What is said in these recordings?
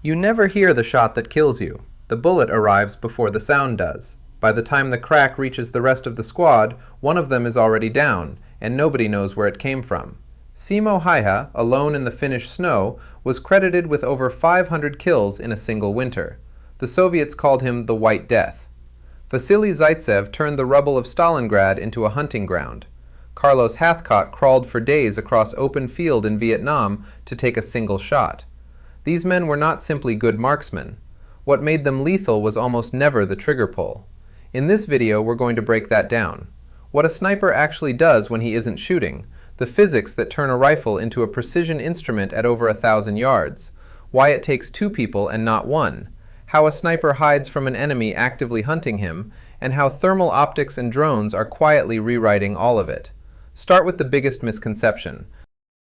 You never hear the shot that kills you. The bullet arrives before the sound does. By the time the crack reaches the rest of the squad, one of them is already down, and nobody knows where it came from. Simo Häyhä, alone in the Finnish snow, was credited with over 500 kills in a single winter. The Soviets called him the White Death. Vasily Zaitsev turned the rubble of Stalingrad into a hunting ground. Carlos Hathcock crawled for days across open field in Vietnam to take a single shot. These men were not simply good marksmen. What made them lethal was almost never the trigger pull. In this video, we're going to break that down. What a sniper actually does when he isn't shooting, the physics that turn a rifle into a precision instrument at over 1,000 yards, why it takes 2 people and not 1, how a sniper hides from an enemy actively hunting him, and how thermal optics and drones are quietly rewriting all of it. Start with the biggest misconception.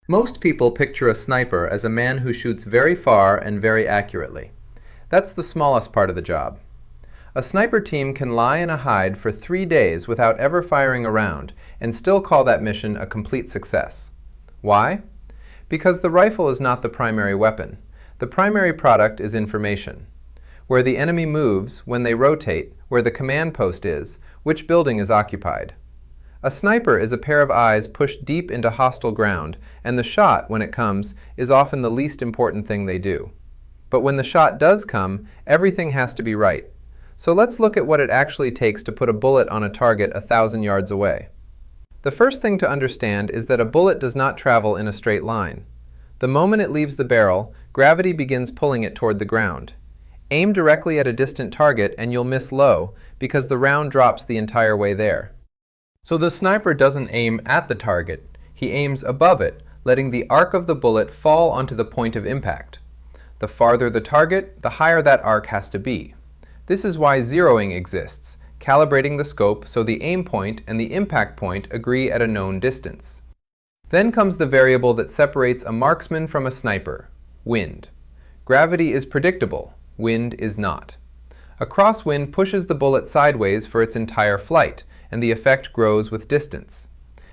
Most people picture a sniper as a man who shoots very far and very accurately. That's the smallest part of the job. A sniper team can lie in a hide for 3 days without ever firing a round and still call that mission a complete success. Why? Because the rifle is not the primary weapon. The primary product is information. Where the enemy moves, when they rotate, where the command post is, which building is occupied. A sniper is a pair of eyes pushed deep into hostile ground, and the shot, when it comes, is often the least important thing they do. But when the shot does come, everything has to be right. So let's look at what it actually takes to put a bullet on a target 1,000 yards away. The first thing to understand is that a bullet does not travel in a straight line. The moment it leaves the barrel, gravity begins pulling it toward the ground. Aim directly at a distant target and you'll miss low because the round drops the entire way there. So the sniper doesn't aim at the target, he aims above it, letting the arc of the bullet fall onto the point of impact. The farther the target, the higher that arc has to be. This is why zeroing exists, calibrating the scope so the aim point and the impact point agree at a known distance. Then comes the variable that separates a marksman from a sniper, wind. Gravity is predictable, wind is not. A crosswind pushes the bullet sideways for its entire flight, and the effect grows with distance.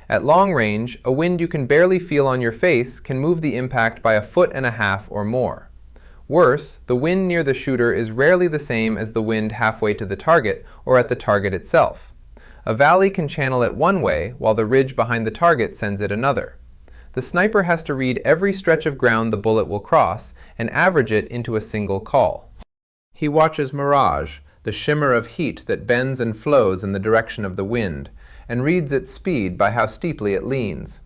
At long range, a wind you can barely feel on your face can move the impact by 1.5 feet or more. Worse, the wind near the shooter is rarely the same as the wind halfway to the target or at the target itself. A valley can channel it one way, while the ridge behind the target sends it another. The sniper has to read every stretch of ground the bullet will cross and average it into a single call. He watches mirage, the shimmer of heat that bends and flows in the direction of the wind, and reads its speed by how steeply it leans.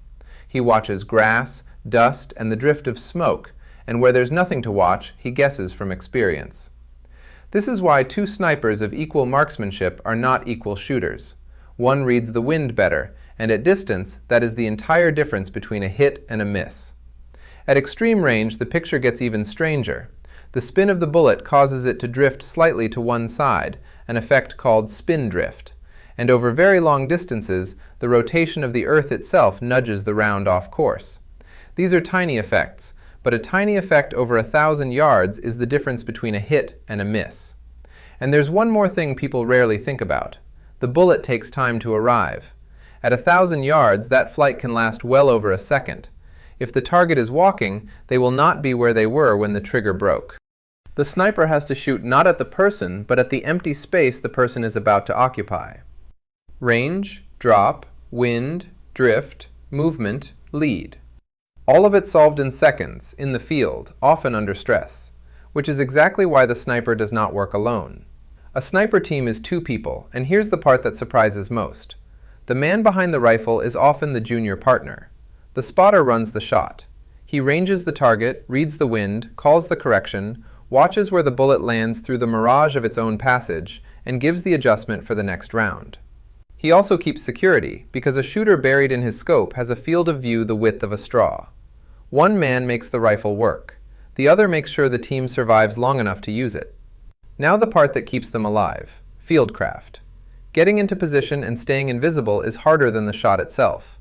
He watches grass, dust, and the drift of smoke, and where there's nothing to watch, he guesses from experience. This is why 2 snipers of equal marksmanship are not equal shooters. One reads the wind better, and at distance, that is the entire difference between a hit and a miss. At extreme range, the picture gets even stranger. The spin of the bullet causes it to drift slightly to one side, an effect called spin drift. And over very long distances, the rotation of the Earth itself nudges the round off course. These are tiny effects, but a tiny effect over 1,000 yards is the difference between a hit and a miss. And there's one more thing people rarely think about. The bullet takes time to arrive. At 1,000 yards, that flight can last well over a second. If the target is walking, they will not be where they were when the trigger broke. The sniper has to shoot not at the person, but at the empty space the person is about to occupy. Range, drop, wind, drift, movement, lead. All of it solved in seconds, in the field, often under stress, which is exactly why the sniper does not work alone. A sniper team is 2 people, and here's the part that surprises most. The man behind the rifle is often the junior partner. The spotter runs the shot. He ranges the target, reads the wind, calls the correction, watches where the bullet lands through the mirage of its own passage, and gives the adjustment for the next round. He also keeps security, because a shooter buried in his scope has a field of view the width of a straw. One man makes the rifle work. The other makes sure the team survives long enough to use it. Now the part that keeps them alive, fieldcraft. Getting into position and staying invisible is harder than the shot itself.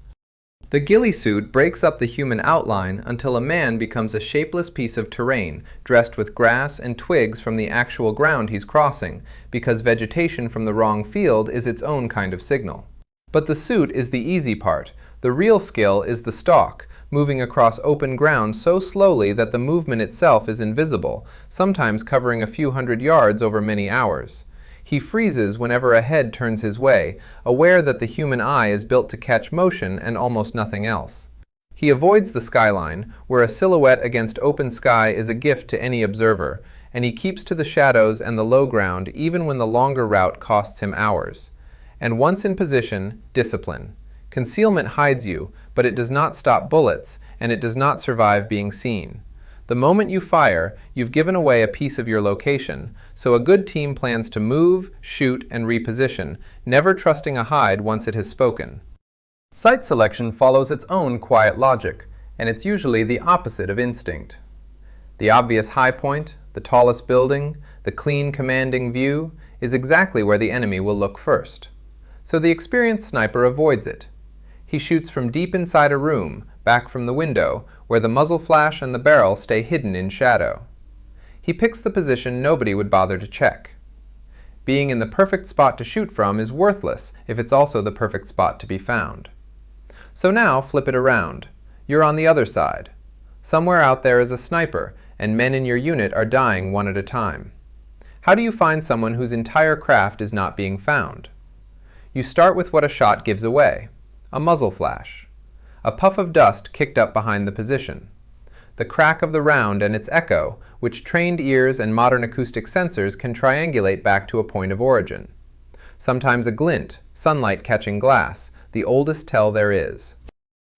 The ghillie suit breaks up the human outline until a man becomes a shapeless piece of terrain dressed with grass and twigs from the actual ground he's crossing, because vegetation from the wrong field is its own kind of signal. But the suit is the easy part. The real skill is the stalk, moving across open ground so slowly that the movement itself is invisible, sometimes covering a few hundred yards over many hours. He freezes whenever a head turns his way, aware that the human eye is built to catch motion and almost nothing else. He avoids the skyline, where a silhouette against open sky is a gift to any observer, and he keeps to the shadows and the low ground even when the longer route costs him hours. And once in position, discipline. Concealment hides you, but it does not stop bullets, and it does not survive being seen. The moment you fire, you've given away a piece of your location, so a good team plans to move, shoot, and reposition, never trusting a hide once it has spoken. Site selection follows its own quiet logic, and it's usually the opposite of instinct. The obvious high point, the tallest building, the clean commanding view, is exactly where the enemy will look first. So the experienced sniper avoids it. He shoots from deep inside a room, back from the window, where the muzzle flash and the barrel stay hidden in shadow. He picks the position nobody would bother to check. Being in the perfect spot to shoot from is worthless if it's also the perfect spot to be found. So now flip it around. You're on the other side. Somewhere out there is a sniper, and men in your unit are dying one at a time. How do you find someone whose entire craft is not being found? You start with what a shot gives away. A muzzle flash. A puff of dust kicked up behind the position. The crack of the round and its echo, which trained ears and modern acoustic sensors can triangulate back to a point of origin. Sometimes a glint, sunlight catching glass, the oldest tell there is.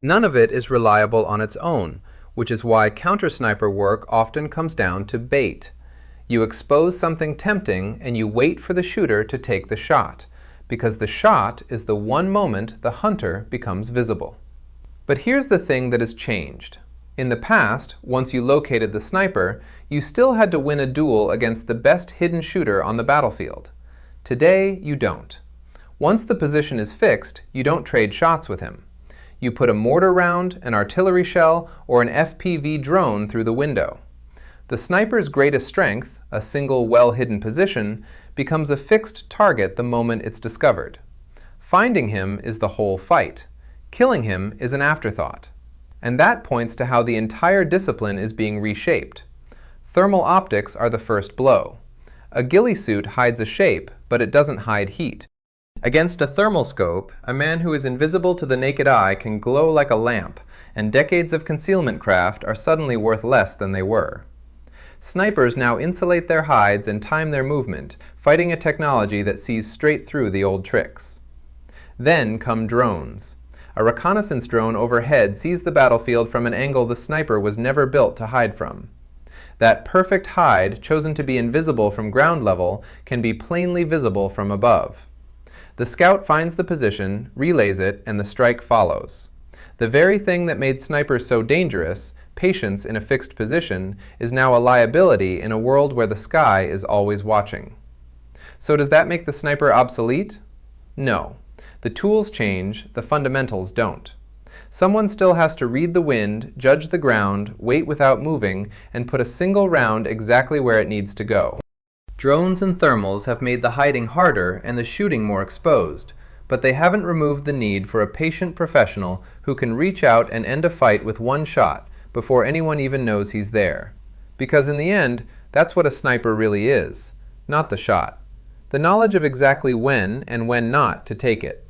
None of it is reliable on its own, which is why counter-sniper work often comes down to bait. You expose something tempting and you wait for the shooter to take the shot, because the shot is the one moment the hunter becomes visible. But here's the thing that has changed. In the past, once you located the sniper, you still had to win a duel against the best hidden shooter on the battlefield. Today, you don't. Once the position is fixed, you don't trade shots with him. You put a mortar round, an artillery shell, or an FPV drone through the window. The sniper's greatest strength, a single well-hidden position, becomes a fixed target the moment it's discovered. Finding him is the whole fight. Killing him is an afterthought. And that points to how the entire discipline is being reshaped. Thermal optics are the first blow. A ghillie suit hides a shape, but it doesn't hide heat. Against a thermal scope, a man who is invisible to the naked eye can glow like a lamp, and decades of concealment craft are suddenly worth less than they were. Snipers now insulate their hides and time their movement, fighting a technology that sees straight through the old tricks. Then come drones. A reconnaissance drone overhead sees the battlefield from an angle the sniper was never built to hide from. That perfect hide, chosen to be invisible from ground level, can be plainly visible from above. The scout finds the position, relays it, and the strike follows. The very thing that made snipers so dangerous, patience in a fixed position, is now a liability in a world where the sky is always watching. So does that make the sniper obsolete? No. The tools change, the fundamentals don't. Someone still has to read the wind, judge the ground, wait without moving, and put a single round exactly where it needs to go. Drones and thermals have made the hiding harder and the shooting more exposed, but they haven't removed the need for a patient professional who can reach out and end a fight with one shot before anyone even knows he's there. Because in the end, that's what a sniper really is, not the shot. The knowledge of exactly when and when not to take it.